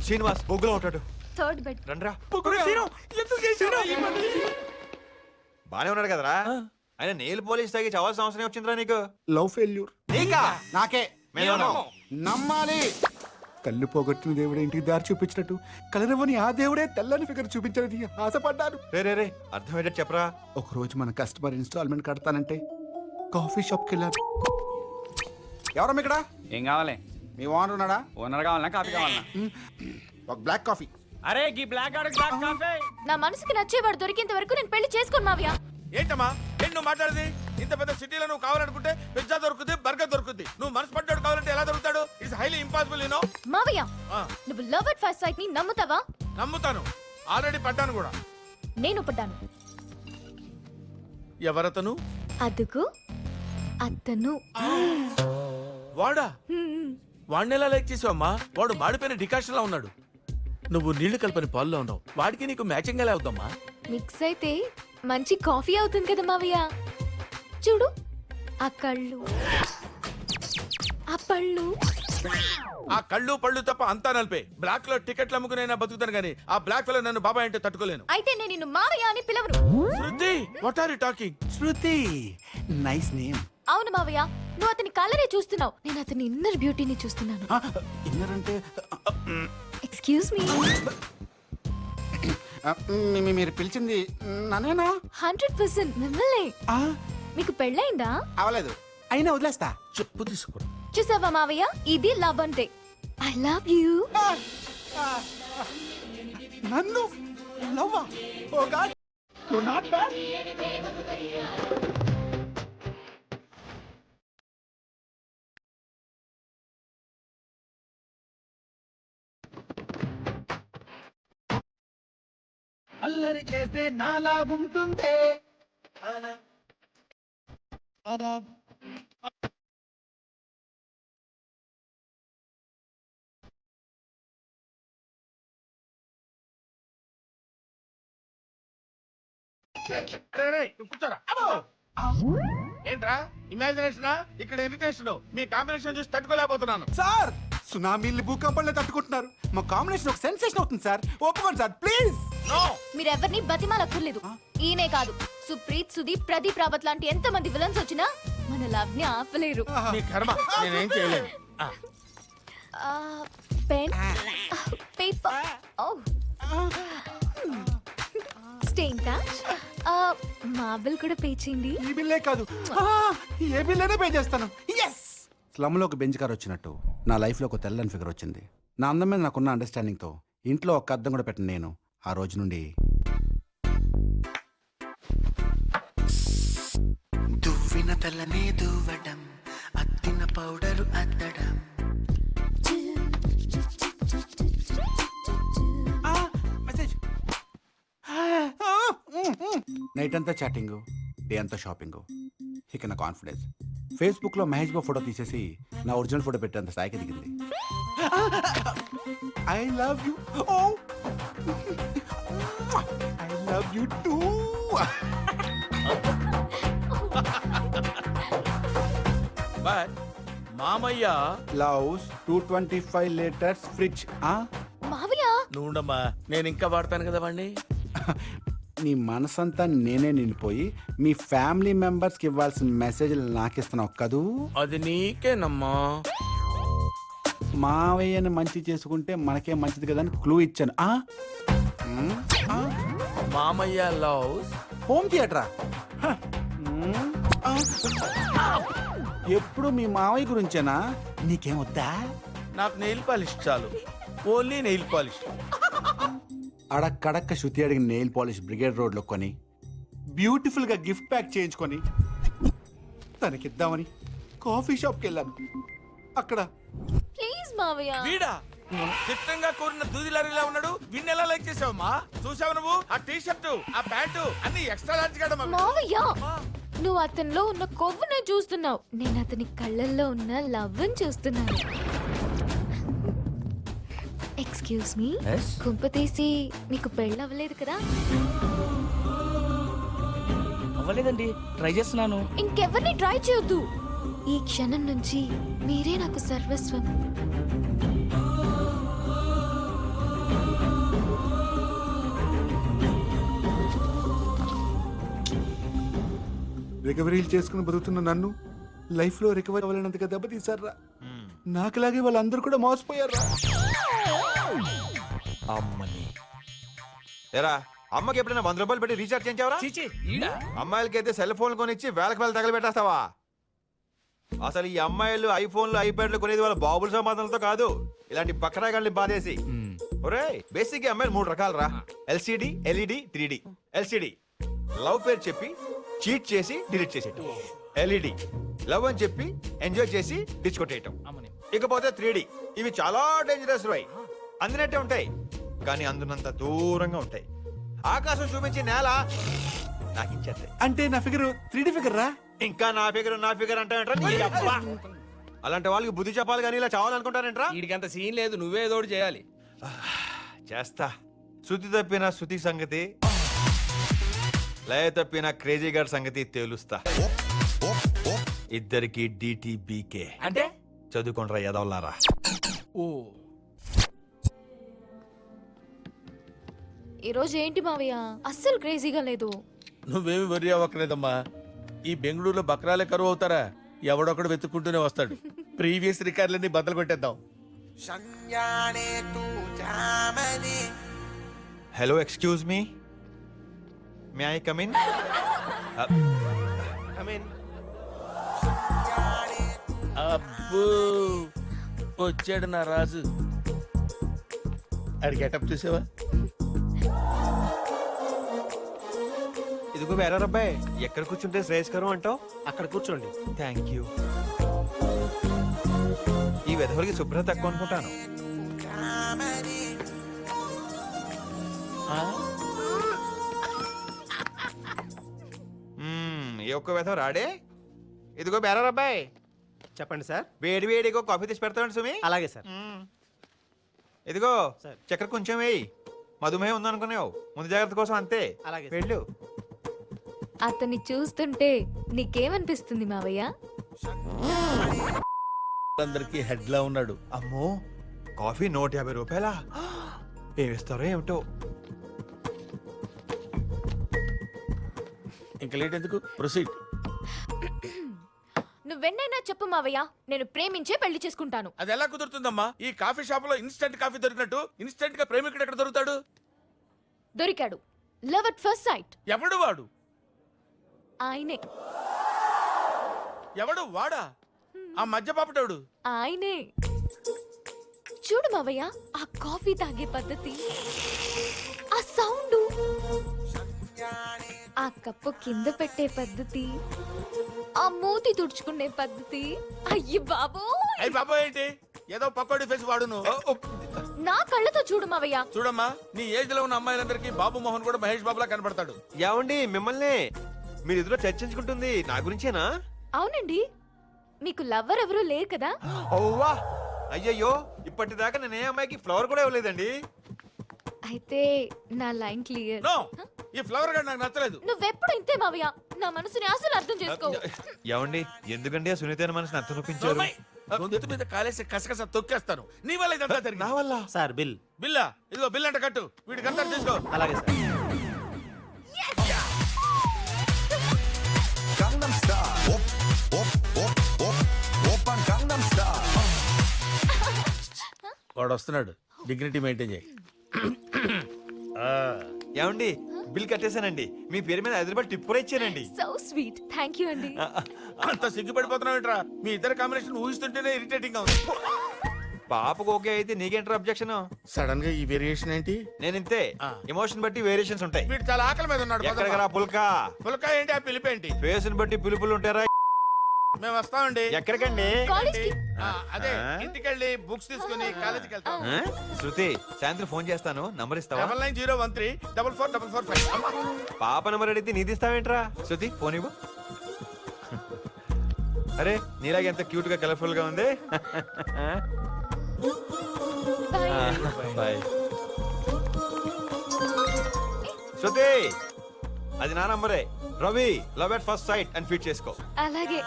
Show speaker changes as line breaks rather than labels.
శ్రీనివాస్ బొగ్గులో ఉంటాడు.
Third bed.
రండ్రా. బానే ఉన్నాడు కదరా? ఆయన నెయిల్ పోలీస్ తాగి చావాల్సిన అవసరం వచ్చిందిరా నీకు?
Love failure.
నీకా?
నాకే.
మేము
నమ్మాలి. కళ్ళు పోగొట్టిన దేవుడే ఇంటికి దారి చూపించినట్టు కలరవ్వని ఆ దేవుడే తెల్లని ఫిగర్ చూపించాలని ఆశపడ్డాను.
రే అర్థమయ్యేటట్టు చెప్పరా.
ఒక రోజు మన కస్టమర్ ఇన్స్టాల్మెంట్ కడతానంటే కాఫీ షాప్కి వెళ్ళాను. ఎవరమ్మ ఇక్కడ?
ఏం కావాలి?
మీ ఓనర్ ఉన్నాడా?
ఓనర్ కావాలన్నా కాఫీ కావాలన్నా?
ఒక బ్లాక్ కాఫీ.
అరే గీ బ్లాక్ కాఫీ.
నా మనసుకి నచ్చేవాడు దొరికేంత వరకు నేను పెళ్లి చేసుకోను మావయ్య.
ఏంటమ్మా ఏంటి నువ్వు మాట్లాడేది? ఇంత పెద్ద సిటీలో నువ్వు కావాలనుకుంటే పిజ్జా దొరుకుతుంది, బర్గర్ దొరుకుతుంది. నువ్వు మనసు పడ్డాడు కావాలంటే ఎలా దొరుకుతాడు? It's highly impossible.
మావయ్య నువ్వు లవ్ అట్ ఫస్ట్ సైట్ ని నమ్ముతావా?
నమ్ముతాను, ఆల్రెడీ పడ్డాను కూడా.
నేను పడ్డాను.
ఎవరతను?
అదుగు అతను.
వాడా? వాడిని ఎలా లైక్ చేసావమ్మా? వాడు మాడిపోయిన డికాషన్ లా ఉన్నాడు. నువ్వు నీళ్లు కలపని పాల్లో ఉన్నావు. వాడికి నీకు మ్యాచింగ్ ఎలా అవుద్దమ్మా?
మిక్స్ అయితే మంచి కాఫీ అవుతుంది కదా మావయ్య. చూడు ఆ కళ్ళు, ఆ పళ్ళు.
ఆ కళ్ళు పళ్ళు తప్ప అంతా నలిపే. బ్లాక్ లో టికెట్లు అమ్ముకునైనా బతుకుతాను గానీ ఆ బ్లాక్ ఫెలో నన్ను బాబాయ్ అంటే తట్టుకోలేను.
అయితే నేను నిన్ను మావయ్య అని పిలవను.
Shruti, what are you talking?
Shruti, nice name.
అవును మావయ్య, నువ్వు అతని కలరే చూస్తున్నావు, నేను అతని ఇన్నర్ బ్యూటీని చూస్తున్నాను.
ఇన్నర్ అంటే
ఎక్స్క్యూజ్ మీ.
మీరు పిలిచింది నన్నేనా?
100% మిమ్మల్ని. మీకు పెళ్ళైందా?
అవలేదు, అయినా వదిలేస్తా.
చెప్పు తీసుకో.
చూసావా మావయ్య, ఇది లవ్ అంటే. I love you.
నన్ను లవ్వా? ఓ గాడ్, యు నాట్ బ్యాడ్.
అల్లరి చేస్తే నాలా ఉంటుంది.
కూర్చోరా. ఏంట్రా ఇమాజినేషన్? ఇక్కడ ఇరిటేషన్. మీ కాంబినేషన్ చూసి తట్టుకోలేకపోతున్నాను.
సార్, సునామీల్ని భూకంపాలను తట్టుకుంటున్నారు. మా కాంబినేషన్ ఒక సెన్సేషన్ అవుతుంది సార్. ఒప్పుకోండి సార్ ప్లీజ్.
మీరెవరిని బతిమాలక్కర్లేదు. ఈయనే కాదు, సుప్రీత్, సుదీప్, ప్రదీప్ రావత్ లాంటి ఎంత మంది విలన్స్ వచ్చినా మన లవ్ ని ఆపలేరు.
మీ కర్మ, నేనేం చేయలేను.
Pen, paper, stain touch, marble కూడా పే చేయండి.
ఈ బిల్లే కాదు, ఏ బిల్లైనా పే చేస్తాను. ఎస్. స్లమ్ లో ఒక బెంచ్ కార్ వచ్చినట్టు నా లైఫ్ లో ఒక తెల్లని ఫిగర్ వచ్చింది. నా అందం మీద నాకున్న అండర్స్టాండింగ్ తో ఇంట్లో ఒక్క అద్దం కూడా పెట్టను నేను. ఆ రోజు నుండి
దువ్విన తలనే దువ్వడం, అద్దిన పౌడరు అద్దడం.
మెసేజ్. నైట్ అంతా చాటింగ్, డే అంతా షాపింగ్. ఇక నా కాన్ఫిడెన్స్ ఫేస్బుక్ లో మహేష్ బాబు ఫోటో తీసేసి నా ఒరిజినల్ ఫోటో పెట్టేంత స్థాయికి దిగింది. I love you. Oh I love you too.
But మామయ్య
లవ్స్ 225 లీటర్స్ ఫ్రిడ్జ్.
మావయ్య
నువ్వుండమ్మా, నేను ఇంకా వాడతాను కదా వాడిని.
నీ మనసంతా నేనే నిండిపోయి మీ ఫ్యామిలీ మెంబర్స్ కి ఇవ్వాల్సిన మెసేజ్లు నాకిస్తున్నావు కదూ.
అది నీకేనమ్మా.
మావయ్యని మంచి చేసుకుంటే మనకే మంచిది కదా అని క్లూ ఇచ్చాను.
మామయ్య లవ్స్
హోమ్ థియేటరా? ఎప్పుడు మీ మావయ్య గురించేనా? నీకేం వద్దా?
నాకు నెయిల్ పాలిష్ చాలు, ఓన్లీ నెయిల్ పాలిష్.
అడక్కడక్క శృతి అడిగిన నెయిల్ పాలిష్ బ్రిగేడ్ రోడ్ లో కొని బ్యూటిఫుల్ గా గిఫ్ట్ ప్యాక్ చేయించుకొని తనకిద్దామని కాఫీ షాప్ కి వెళ్ళాను. అక్కడ
ప్లీజ్ మావయ్య.
వీడా చిత్తంగా కోరిన దూదిలారిలా ఉన్నాడు. వీడిని ఎలా లైక్ చేసావమ్మా? చూసావు నువ్వు? ఆ టీ షర్టు, ఆ ప్యాంటు అన్ని ఎక్స్ట్రా లార్జ్ గా.
మావయ్య, నువ్వు అతనిలో ఉన్న కొవ్వునే చూస్తున్నావు, నేను అతని కళ్ళల్లో ఉన్న లవ్ చూస్తున్నాను. ఎక్స్క్యూజ్ మీ, కుంప తీసి మీకు పెళ్ళవ్వలేదు కదా?
అవ్వలేదండి, ట్రై చేస్తున్నాను.
ఇంకెవరిని ట్రై చేయొద్దు. ఈ క్షణం నుంచి మీరే నాకు సర్వస్వం.
రికవరీలు చేసుకుని బతుకుతున్న నన్ను లైఫ్లో రికవరీ అవ్వలేనంతగా దెబ్బతీశారా. నాకులాగే వాళ్ళందరూ కూడా మోసపోయారా.
అమ్మని ఏరా, అమ్మకి ఎప్పుడైనా 100 రూపాయలు పెట్టి రీఛార్జ్ చేయించావరా?
చీచి ఈడా
అమ్మాయిలకి అయితే సెల్ ఫోన్ కొనిచ్చి వేలకు వేలు తగలబెట్టేస్తావా? అసలు ఈ అమ్మాయిలు ఐఫోన్లు ఐప్యాడ్లు కొనేది వాళ్ళ బాబుల సమాధానాలతో కాదు, ఇలాంటి బకరాగాల్ని బాధేసి. ఒరే బేసిక్ అమ్మాయిలు 3 రకాలు రా: LCD, LED, 3D. LCD love పేరు చెప్పి చీట్ చేసి డిలీట్ చేసేయటం. ఎల్ఈడి లవ్ అని చెప్పి ఎంజాయ్ చేసి డిచ్ కొట్టేయటం. ఇకపోతే 3D, ఇవి చాలా డేంజరస్ రై. అందినట్టే ఉంటాయి కానీ అందునంత దూరంగా ఉంటాయి. ఆకాశం చూపించి నేల నాకు ఇచ్చేస్తాయి.
అంటే నా ఫిగర్ 3D ఫిగర్ రా.
ఇంకా నా ఫిగర్ అంటే అలాంటి వాళ్ళకి బుద్ధి చెప్పాలి కానీ ఇలా చావాలనుకుంటారంట్రా.
వీడికంత సీన్ లేదు, నువ్వే ఏదో ఒకటి చేయాలి.
చేస్తా. శృతి తప్పిన శృతి సంగతి, లయ తప్పిన క్రేజీ గారి సంగతి తేలుస్తా. ఇద్దరికి డిటిబికే
అంటే
చదువుకుంటారా ఎదవల్లారా.
ఓ
ఈ రోజు ఏంటి మావయ్య అస్సలు క్రేజీగా లేదు.
నువ్వేమి వరి అవ్వకలేదమ్మా. ఈ బెంగళూరులో బక్రాలే కరువు అవుతారా? ఎవడొకడు వెతుక్కుంటూనే వస్తాడు. ప్రీవియస్ రికార్డులన్నీ బద్దలు కొట్టేద్దాం.
Hello, excuse me, may I come in?
అబ్బో వచ్చాడు నా రాజు. అడి గెటప్ చూసావా?
ఇదిగో వేరే అబ్బాయి, ఎక్కడ కూర్చుంటే శ్రేయస్కరం అంటావు?
అక్కడ కూర్చోండి.
Thank you. ఈ వెధవలకి శుభ్రత తక్కువ అనుకుంటాను. ఏ ఒక్క వెధవ రాడే. ఇదిగో బేరా అబ్బాయి,
చెప్పండి సార్.
వేడి వేడిగో కాఫీ తెచ్చి పెడతాడు సుమి.
అలాగే సార్.
ఇదిగో
సార్.
చక్కెర కొంచెం వేయి. మధుమేహం ఉందనుకున్నావు, ముందు జాగ్రత్త కోసం అంతే.
అలాగే సార్.
వెళ్ళు.
అతన్ని చూస్తుంటే నీకేమనిపిస్తుంది మావయ్య?
అందరికి హెడ్ లా ఉన్నాడు.
అమ్మో, కాఫీ 150 రూపాయలా? ఏమిస్తారో ఏమిటో.
ఇంకా లేట్ ఎందుకు, ప్రొసీడ్.
నువ్వెన్నైనా చెప్పు మావయ్య, నేను ప్రేమించే పెళ్లి చేసుకుంటాను.
అది ఎలా కుదురుతుందమ్మా? ఈ కాఫీ షాప్ లో ఇన్స్టెంట్ కాఫీ దొరికినట్టు ఇన్స్టెంట్ గా ప్రేమికుడు ఎక్కడ దొరుకుతాడు?
దొరికాడు. Love at first sight.
ఎవడు వాడు?
ఆయనే
ఎవడు వాడా? ఆ మధ్య పాపటోడు?
ఆయనే. చూడు మావయ్య, ఆ కాఫీ తాగే పద్ధతి, ఆ సౌండ్, ఆ కప్పు కింద పెట్టే పద్ధతి, ఆ మూతి తుడుచుకునే పద్ధతి. అయ్యి బాబో,
అయ్యి బాబా ఏంటి? ఏదో పకోడీ ఫేస్ వాడును.
నా కళ్ళతో చూడు మావయ్య.
చూడమ్మా, నీ ఏజ్ లో ఉన్న అమ్మాయిలందరికీ బాబు మోహన్ కూడా మహేష్ బాబులా కనబడతాడు.
ఏమండి మిమ్మల్ని మీరు ఎదురు చర్చించుకుంటుంది నా గురించేనా?
అవునండి, మీకు లవ్వర్ ఎవరూ లేరు కదా?
ఓవా, అయ్యయ్యో, ఇప్పటిదాకా నేను ఏ అమ్మాయికి ఫ్లవర్ కూడా ఇవ్వలేదండి.
అయితే నా లైన్ క్లియర్.
నో, ఈ ఫ్లవర్ గార్డ్ నాకు నచ్చలేదు.
నువ్వెప్పుడు ఇంతే మావయ్య, నా మనసుని అసలు అర్థం చేసుకో.
ఏమండి ఎందుకండి ఆ సునీతైన మనసుని అర్థం చూపించారు?
నోర్మై, గొంతు మీద కాలేసి కసకస తొక్కేస్తాను. నీ వల్ల ఇదంతా
నా
జరిగింది.
వల్ల?
Sir bill.
బిల్లా? ఇదిగో బిల్ అంటే కట్టు. వీడికి అంతా తీసుకో.
అలాగే సార్.
వాడు వస్తున్నాడు. డిగ్నిటీ మెయింటైన్ చేయి.
ఏమండి బిల్ కట్టేశానండి. మీ పేరు మీద 5 రూపాయలు టిప్ కూడా ఇచ్చానండి.
సో స్వీట్, థ్యాంక్ యూ అండి.
అంత సిగ్గుపడిపోతున్నావు ఏంట్రా? మీ ఇద్దరు కాంబినేషన్ ఊహిస్తుంటేనే ఇరిటేటింగ్ గా ఉంది.
పాపకు ఓకే అయితే నీకేంటారు అబ్జెక్షన్?
సడన్ గా ఈ వేరియేషన్ ఏంటి?
నేను ఇంతే, ఎమోషన్ బట్టి వేరియేషన్స్ ఉంటాయి.
వీడు చాలా ఆకలి మీద ఉన్నాడు.
ఎక్కడికి రా పుల్కా?
పులక ఏంటి? ఆ పిలిపి ఏంటి?
ఫేస్ ని బట్టి పిలుపులు ఉంటారా?
మేము వస్తామండి.
ఎక్కడికండి?
కాలేజ్కి.
అదే ఇంటికెళ్ళి బుక్స్ తీసుకుని కాలేజీకి వెళ్తాం.
ఆ? శృతి, సాయంత్రం ఫోన్ చేస్తాను, నంబర్ ఇస్తావా?
9901344445.
పాప నంబర్ అడిగితే నీది ఇస్తావేంట్రా? శృతి ఫోన్ ఇవ్వు. అరే నీలాగే ఎంత క్యూట్ గా కలర్ఫుల్ గా ఉంది. బాయ్. శృతి, అది నా నంబరే. Ravi, love at first sight అని ఫీడ్ చేసుకో.
అలాగే.